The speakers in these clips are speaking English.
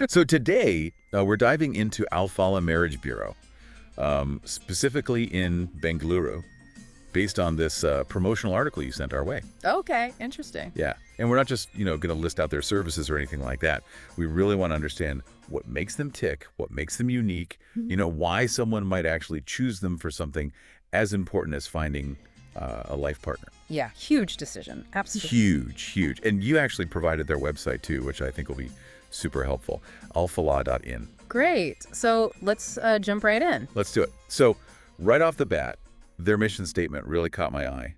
So today, we're diving into Al-Falah Marriage Bureau, specifically in Bengaluru, based on this promotional article you sent our way. Okay, interesting. Yeah, and we're not just, going to list out their services or anything like that. We really want to understand what makes them tick, what makes them unique, why someone might actually choose them for something as important as finding a life partner. Yeah, huge decision. Absolutely. Huge. And you actually provided their website too, which I think will be super helpful. Alfalah.in. Great. So let's jump right in. Let's do it. So right off the bat, their mission statement really caught my eye.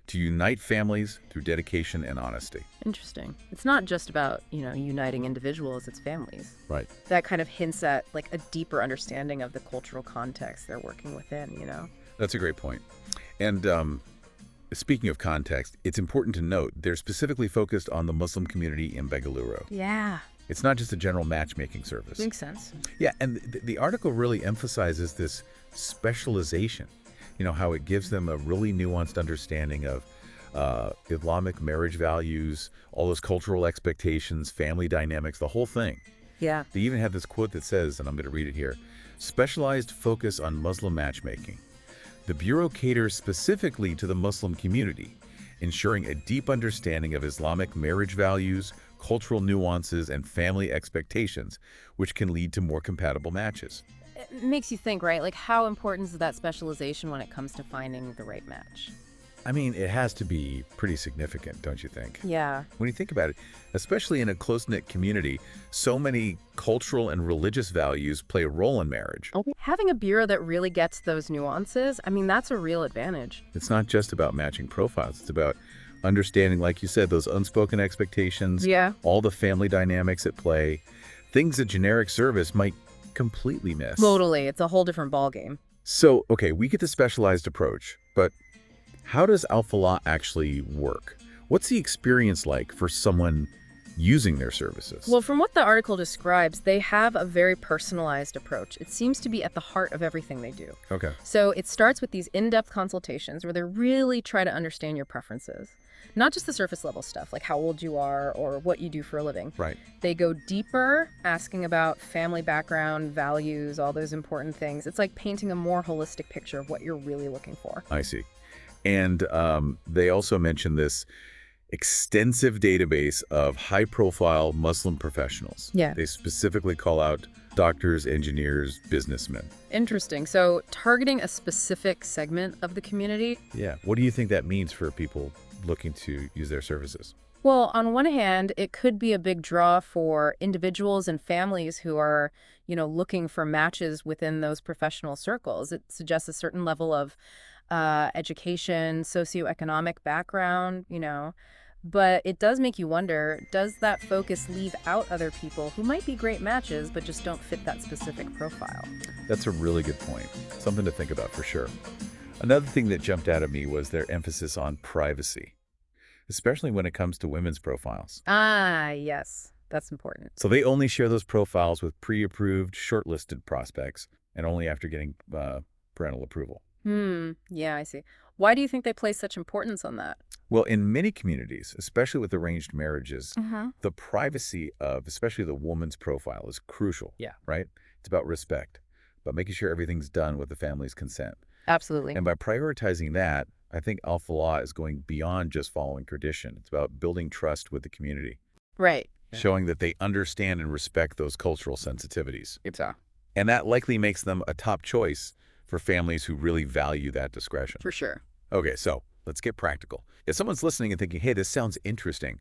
To unite families through dedication and honesty. Interesting. It's not just about, uniting individuals, it's families. Right. That kind of hints at like a deeper understanding of the cultural context they're working within, That's a great point. And speaking of context, it's important to note they're specifically focused on the Muslim community in Bengaluru. Yeah. It's not just a general matchmaking service. Makes sense. Yeah, and the article really emphasizes this specialization. How it gives them a really nuanced understanding of Islamic marriage values, all those cultural expectations, family dynamics, the whole thing. Yeah. They even have this quote that says, and I'm going to read it here, specialized focus on Muslim matchmaking. The Bureau caters specifically to the Muslim community, ensuring a deep understanding of Islamic marriage values, cultural nuances, and family expectations, which can lead to more compatible matches. It makes you think, right? Like, how important is that specialization when it comes to finding the right match? I mean, it has to be pretty significant, don't you think? Yeah. When you think about it, especially in a close-knit community, so many cultural and religious values play a role in marriage. Having a bureau that really gets those nuances, that's a real advantage. It's not just about matching profiles. It's about understanding, like you said, those unspoken expectations, all the family dynamics at play, things a generic service might completely miss. Totally. It's a whole different ballgame. So, okay, we get the specialized approach, but how does Al-Falah actually work? What's the experience like for someone using their services? Well, from what the article describes, they have a very personalized approach. It seems to be at the heart of everything they do. Okay. So it starts with these in-depth consultations where they really try to understand your preferences. Not just the surface level stuff, like how old you are or what you do for a living. Right. They go deeper, asking about family background, values, all those important things. It's like painting a more holistic picture of what you're really looking for. I see. And they also mention this extensive database of high-profile Muslim professionals. Yeah. They specifically call out doctors, engineers, businessmen. Interesting. So targeting a specific segment of the community. Yeah. What do you think that means for people looking to use their services? Well, on one hand, it could be a big draw for individuals and families who are, looking for matches within those professional circles. It suggests a certain level of education, socioeconomic background, But it does make you wonder, does that focus leave out other people who might be great matches but just don't fit that specific profile? That's a really good point. Something to think about for sure. Another thing that jumped out at me was their emphasis on privacy, especially when it comes to women's profiles. Ah, yes. That's important. So they only share those profiles with pre-approved, shortlisted prospects, and only after getting parental approval. Yeah, I see. Why do you think they place such importance on that? Well, in many communities, especially with arranged marriages, the privacy of especially the woman's profile is crucial. Yeah. Right? It's about respect, about making sure everything's done with the family's consent. Absolutely. And by prioritizing that, I think Al-Falah is going beyond just following tradition. It's about building trust with the community. Right. Showing that they understand and respect those cultural sensitivities. Exactly. And that likely makes them a top choice for families who really value that discretion. For sure. Okay, so let's get practical. If someone's listening and thinking, hey, this sounds interesting,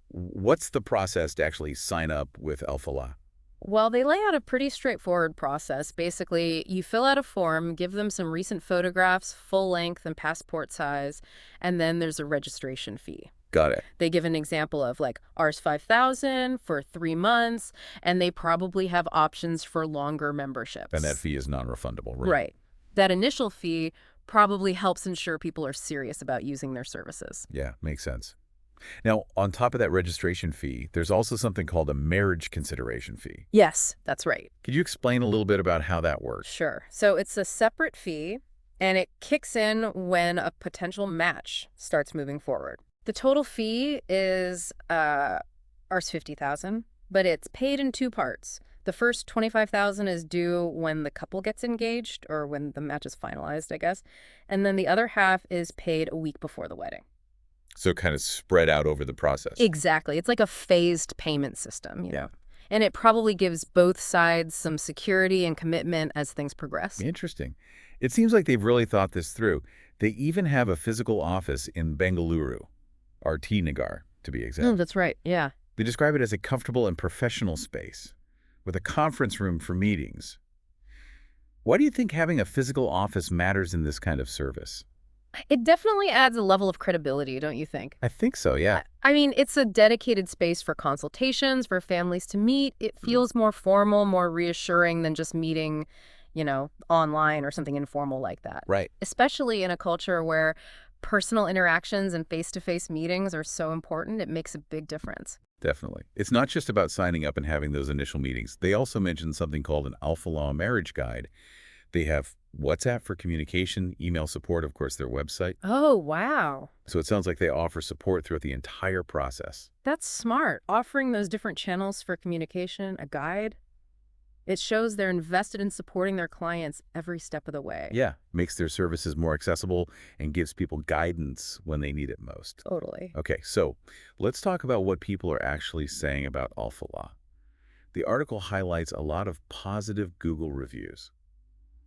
what's the process to actually sign up with Al-Falah? Well, they lay out a pretty straightforward process. Basically, you fill out a form, give them some recent photographs, full length and passport size, and then there's a registration fee. Got it. They give an example of like ours $5,000 for 3 months, and they probably have options for longer memberships. And that fee is non-refundable, right? Right. That initial fee probably helps ensure people are serious about using their services. Yeah, makes sense. Now, on top of that registration fee, there's also something called a marriage consideration fee. Yes, that's right. Could you explain a little bit about how that works? Sure. So it's a separate fee, and it kicks in when a potential match starts moving forward. The total fee is ours $50,000, but it's paid in two parts. The first $25,000 is due when the couple gets engaged, or when the match is finalized, I guess. And then the other half is paid a week before the wedding. So kind of spread out over the process. Exactly. It's like a phased payment system, you know. And it probably gives both sides some security and commitment as things progress. Interesting. It seems like they've really thought this through. They even have a physical office in Bengaluru, RT Nagar, to be exact. That's right. Yeah. They describe it as a comfortable and professional space with a conference room for meetings. Why do you think having a physical office matters in this kind of service? It definitely adds a level of credibility, don't you think? I think so, yeah. I mean, it's a dedicated space for consultations, for families to meet. It feels more formal, more reassuring than just meeting, online or something informal like that. Right. Especially in a culture where personal interactions and face-to-face meetings are so important, it makes a big difference. Definitely. It's not just about signing up and having those initial meetings. They also mentioned something called an Al-Falah Marriage Guide. They have WhatsApp for communication, email support, of course, their website. Oh, wow. So it sounds like they offer support throughout the entire process. That's smart. Offering those different channels for communication, a guide, it shows they're invested in supporting their clients every step of the way. Yeah, makes their services more accessible and gives people guidance when they need it most. Totally. Okay, so let's talk about what people are actually saying about Al-Falah. The article highlights a lot of positive Google reviews.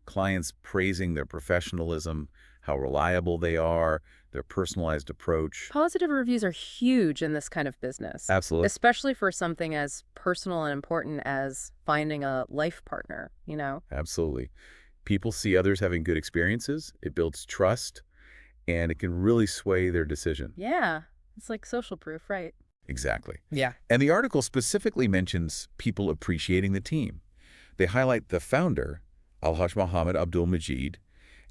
Clients praising their professionalism, how reliable they are, their personalized approach. Positive reviews are huge in this kind of business. Absolutely. Especially for something as personal and important as finding a life partner, Absolutely. People see others having good experiences, it builds trust, and it can really sway their decision. Yeah, it's like social proof, right? Exactly. Yeah. And the article specifically mentions people appreciating the team. They highlight the founder, Al-Haj Mohammed Abdul Majid,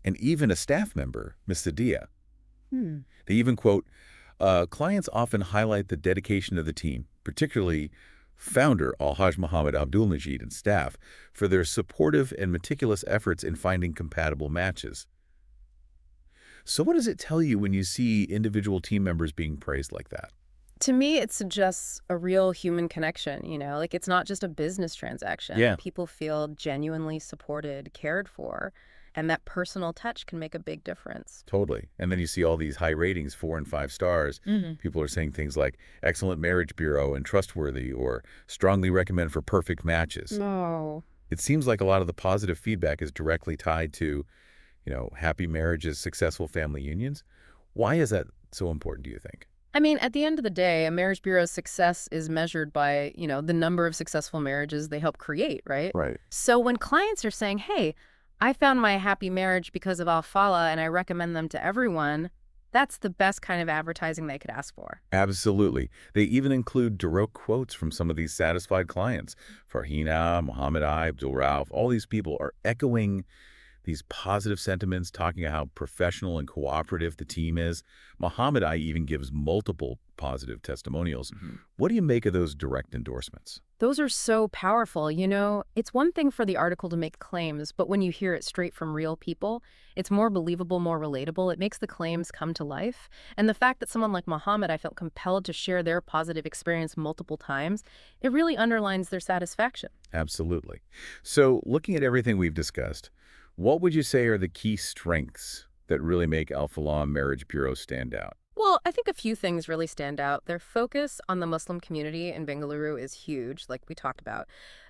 and even a staff member, Ms. Sadia. They even quote, clients often highlight the dedication of the team, particularly founder Al-Haj Mohammed Abdul Majid and staff, for their supportive and meticulous efforts in finding compatible matches. So what does it tell you when you see individual team members being praised like that? To me, it suggests a real human connection, like it's not just a business transaction. Yeah. People feel genuinely supported, cared for, and that personal touch can make a big difference. Totally. And then you see all these high ratings, 4 and 5 stars. People are saying things like excellent marriage bureau and trustworthy, or strongly recommend for perfect matches. No. It seems like a lot of the positive feedback is directly tied to, happy marriages, successful family unions. Why is that so important, do you think? I mean, at the end of the day, a marriage bureau's success is measured by, the number of successful marriages they help create, right? Right. So when clients are saying, hey, I found my happy marriage because of Al-Falah and I recommend them to everyone, that's the best kind of advertising they could ask for. Absolutely. They even include direct quotes from some of these satisfied clients. Farhina, Muhammad I, Abdul Rauf, all these people are echoing these positive sentiments, talking about how professional and cooperative the team is. Muhammad I even gives multiple positive testimonials. What do you make of those direct endorsements? Those are so powerful, It's one thing for the article to make claims, but when you hear it straight from real people, it's more believable, more relatable. It makes the claims come to life. And the fact that someone like Muhammad I felt compelled to share their positive experience multiple times, it really underlines their satisfaction. Absolutely. So looking at everything we've discussed, what would you say are the key strengths that really make Al-Falah Marriage Bureau stand out? Well, I think a few things really stand out. Their focus on the Muslim community in Bengaluru is huge, like we talked about,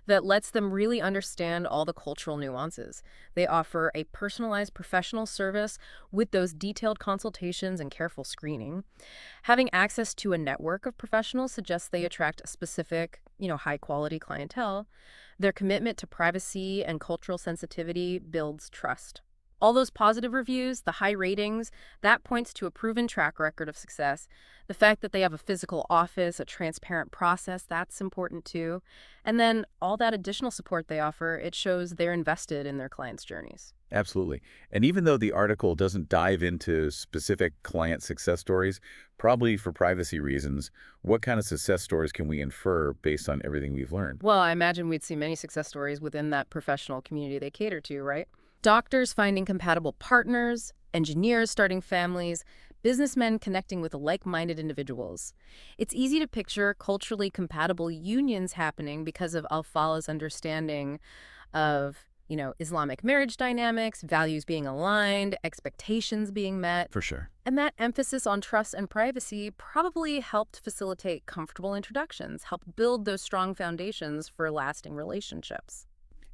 that lets them really understand all the cultural nuances. They offer a personalized professional service with those detailed consultations and careful screening. Having access to a network of professionals suggests they attract a specific, high-quality clientele. Their commitment to privacy and cultural sensitivity builds trust. All those positive reviews, the high ratings, that points to a proven track record of success. The fact that they have a physical office, a transparent process, that's important too. And then all that additional support they offer, it shows they're invested in their clients' journeys. Absolutely. And even though the article doesn't dive into specific client success stories, probably for privacy reasons, what kind of success stories can we infer based on everything we've learned? Well, I imagine we'd see many success stories within that professional community they cater to, right? Doctors finding compatible partners, engineers starting families, businessmen connecting with like-minded individuals. It's easy to picture culturally compatible unions happening because of Al-Falah's understanding of, Islamic marriage dynamics, values being aligned, expectations being met. For sure. And that emphasis on trust and privacy probably helped facilitate comfortable introductions, help build those strong foundations for lasting relationships.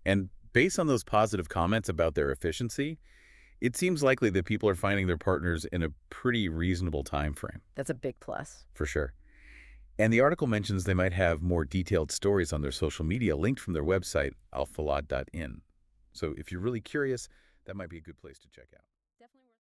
And based on those positive comments about their efficiency, it seems likely that people are finding their partners in a pretty reasonable time frame. That's a big plus. For sure. And the article mentions they might have more detailed stories on their social media linked from their website, alfalah.in. So if you're really curious, that might be a good place to check out.